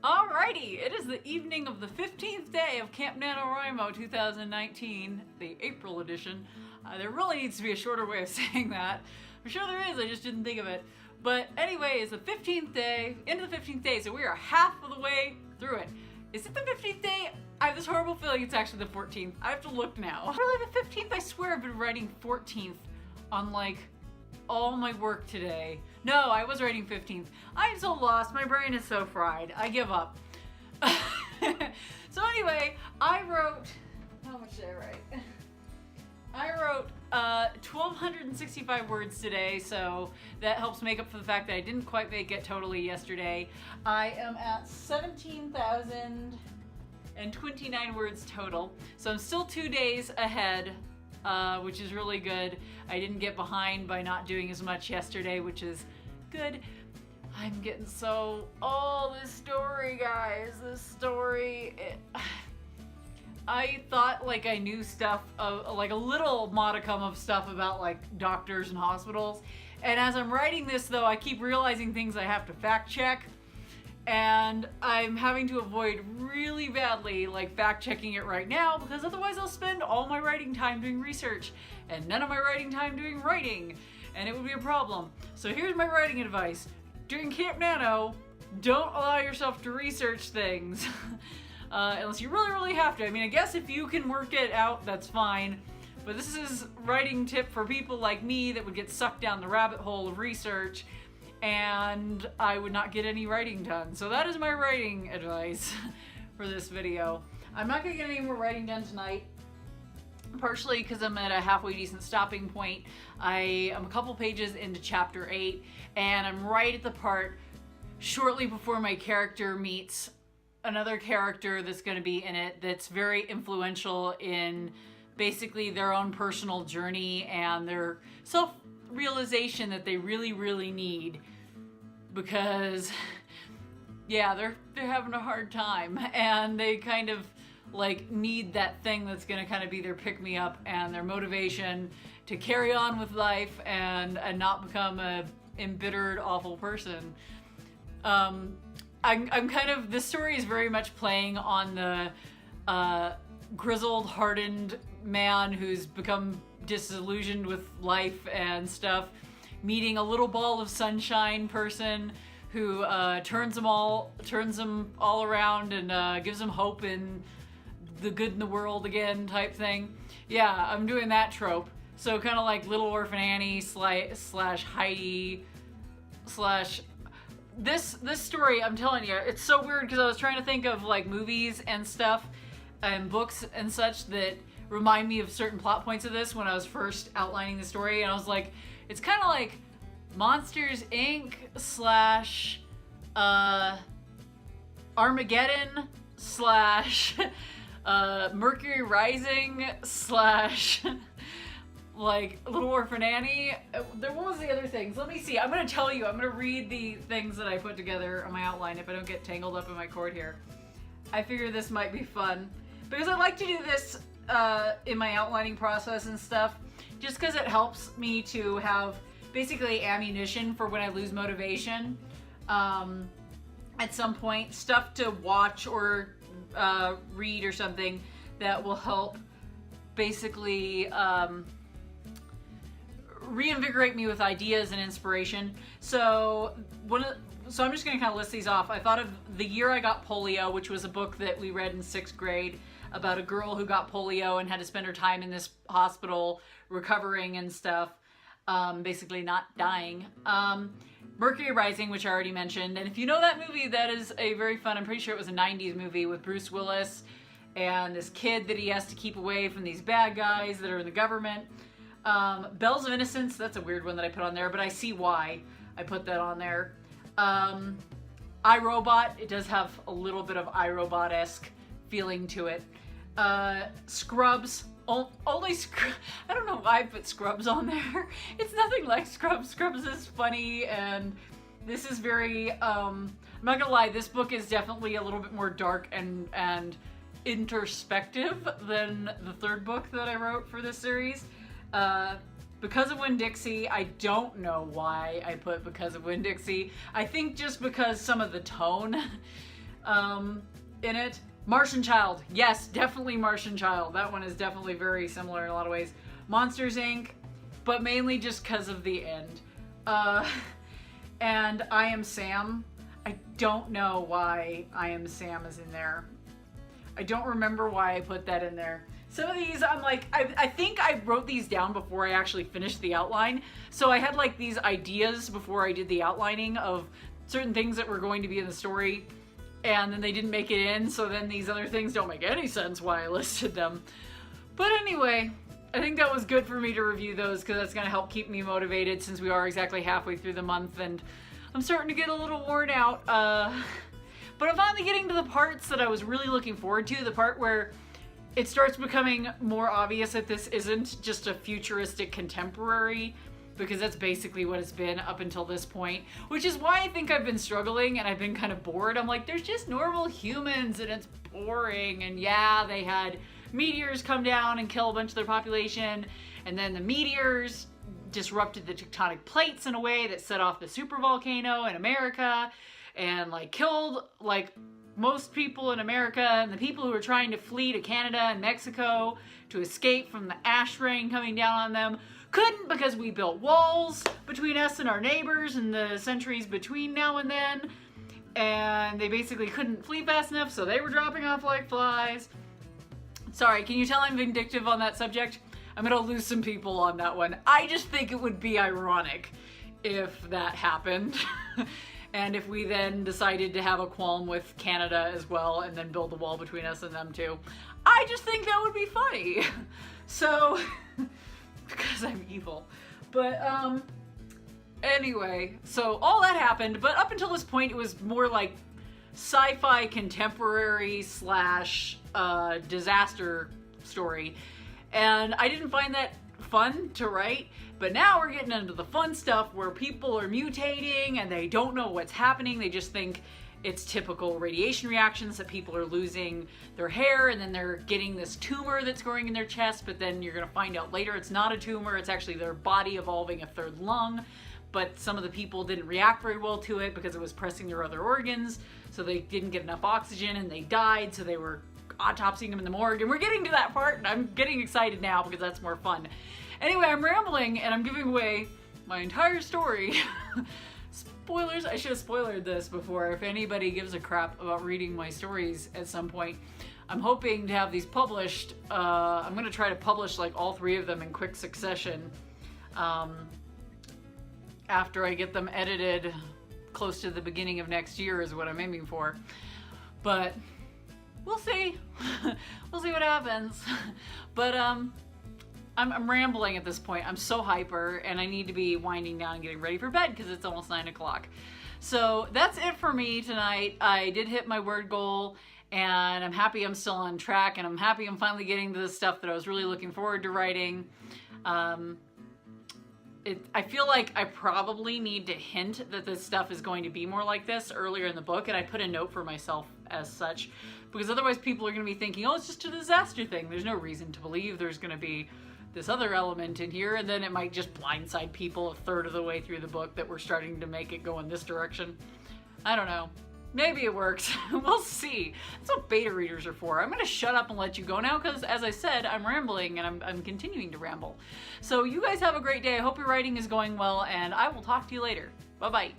Alrighty, it is the evening of the 15th day of Camp NaNoWriMo 2019, the April edition. There really needs to be a shorter way of saying that. I'm sure there is, I just didn't think of it. But anyway, it's the 15th day, into the 15th day, so we are half of the way through it. Is it the 15th day? I have this horrible feeling it's actually the 14th. I have to look now. Really, the 15th? I swear I've been writing 14th on like all my work today. No, I was writing 15th. I'm so lost. My brain is so fried. I give up. So anyway, I wrote, how much did I write? I wrote 1,265 words today, so that helps make up for the fact that I didn't quite make it totally yesterday. I am at 17,029 words total, so I'm still 2 days ahead, which is really good. I didn't get behind by not doing as much yesterday, which is good. I'm getting so... Oh, this story, guys. This story... I thought like I knew stuff, like a little modicum of stuff about like doctors and hospitals. And as I'm writing this though, I keep realizing things I have to fact check. And I'm having to avoid really badly like fact checking it right now, because otherwise I'll spend all my writing time doing research and none of my writing time doing writing, and it would be a problem. So here's my writing advice. During Camp Nano, don't allow yourself to research things unless you really have to. I mean, I guess if you can work it out, that's fine. But this is writing tip for people like me that would get sucked down the rabbit hole of research, and I would not get any writing done. So that is my writing advice for this video. I'm not gonna get any more writing done tonight, partially because I'm at a halfway decent stopping point. I am a couple pages into chapter 8, and I'm right at the part shortly before my character meets another character that's going to be in it that's very influential in basically their own personal journey and their self-realization that they really need, because yeah, they're having a hard time and they kind of like need that thing that's going to kind of be their pick-me-up and their motivation to carry on with life and not become a embittered awful person. I'm kind of, this story is very much playing on the grizzled, hardened man who's become disillusioned with life and stuff, meeting a little ball of sunshine person who turns them all around and gives them hope in the good in the world again type thing. Yeah, I'm doing that trope. So kind of like Little Orphan Annie slash Heidi slash... This story, I'm telling you, it's so weird because I was trying to think of like movies and stuff and books and such that remind me of certain plot points of this when I was first outlining the story, and I was like, it's kind of like Monsters Inc. slash Armageddon slash Mercury Rising slash like Little Orphan Annie. What was the other things? Let me see. I'm gonna tell you. I'm gonna read the things that I put together on my outline if I don't get tangled up in my cord here. I figure this might be fun because I like to do this in my outlining process and stuff, just because it helps me to have basically ammunition for when I lose motivation at some point, stuff to watch or read or something that will help basically reinvigorate me with ideas and inspiration. So I'm just going to kind of list these off. I thought of The Year I Got Polio, which was a book that we read in 6th grade about a girl who got polio and had to spend her time in this hospital recovering and stuff, basically not dying. Mercury Rising, which I already mentioned, and if you know that movie, that is a very fun, I'm pretty sure it was a 90s movie with Bruce Willis and this kid that he has to keep away from these bad guys that are in the government. Bells of Innocence, that's a weird one that I put on there, but I see why I put that on there. iRobot, it does have a little bit of iRobot-esque feeling to it. Scrubs, I don't know why I put Scrubs on there. It's nothing like Scrubs. Scrubs is funny, and this is very, I'm not gonna lie, this book is definitely a little bit more dark and introspective than the 3rd book that I wrote for this series. Because of Winn-Dixie, I don't know why I put Because of Winn-Dixie. I think just because some of the tone in it. Martian Child. Yes, definitely Martian Child. That one is definitely very similar in a lot of ways. Monsters, Inc., but mainly just because of the end. And I Am Sam. I don't know why I Am Sam is in there. I don't remember why I put that in there. Some of these, I'm like, I think I wrote these down before I actually finished the outline. So I had like these ideas before I did the outlining of certain things that were going to be in the story, and then they didn't make it in, so then these other things don't make any sense why I listed them. But anyway, I think that was good for me to review those because that's going to help keep me motivated since we are exactly halfway through the month and I'm starting to get a little worn out. But I'm finally getting to the parts that I was really looking forward to, the part where it starts becoming more obvious that this isn't just a futuristic contemporary, because that's basically what it's been up until this point, which is why I think I've been struggling and I've been kind of bored. I'm like, there's just normal humans and it's boring, and yeah, they had meteors come down and kill a bunch of their population, and then the meteors disrupted the tectonic plates in a way that set off the supervolcano in America and like killed like most people in America, and the people who were trying to flee to Canada and Mexico to escape from the ash rain coming down on them couldn't because we built walls between us and our neighbors in the centuries between now and then, and they basically couldn't flee fast enough, so they were dropping off like flies. Sorry, can you tell I'm vindictive on that subject? I'm gonna lose some people on that one. I just think it would be ironic if that happened. And if we then decided to have a qualm with Canada as well and then build a wall between us and them too. I just think that would be funny. So, because I'm evil. But, anyway, so all that happened, but up until this point it was more like sci-fi contemporary slash disaster story. And I didn't find that fun to write, but now we're getting into the fun stuff where people are mutating and they don't know what's happening. They just think it's typical radiation reactions, that people are losing their hair and then they're getting this tumor that's growing in their chest, but then you're gonna find out later it's not a tumor, it's actually their body evolving a third lung. But some of the people didn't react very well to it because it was pressing their other organs, so they didn't get enough oxygen and they died, so they were autopsying them in the morgue, and we're getting to that part and I'm getting excited now because that's more fun. Anyway, I'm rambling and I'm giving away my entire story. Spoilers, I should have spoilered this before if anybody gives a crap about reading my stories at some point. I'm hoping to have these published. I'm gonna try to publish like all 3 of them in quick succession after I get them edited. Close to the beginning of next year is what I'm aiming for. But we'll see. We'll see what happens. But I'm rambling at this point. I'm so hyper and I need to be winding down and getting ready for bed because it's almost 9 o'clock. So that's it for me tonight. I did hit my word goal and I'm happy I'm still on track, and I'm happy I'm finally getting to the stuff that I was really looking forward to writing. I feel like I probably need to hint that this stuff is going to be more like this earlier in the book, and I put a note for myself as such, because otherwise people are going to be thinking, oh, it's just a disaster thing. There's no reason to believe there's going to be this other element in here, and then it might just blindside people a third of the way through the book that we're starting to make it go in this direction. I don't know. Maybe it works. We'll see. That's what beta readers are for. I'm going to shut up and let you go now because, as I said, I'm rambling and I'm continuing to ramble. So you guys have a great day. I hope your writing is going well, and I will talk to you later. Bye-bye.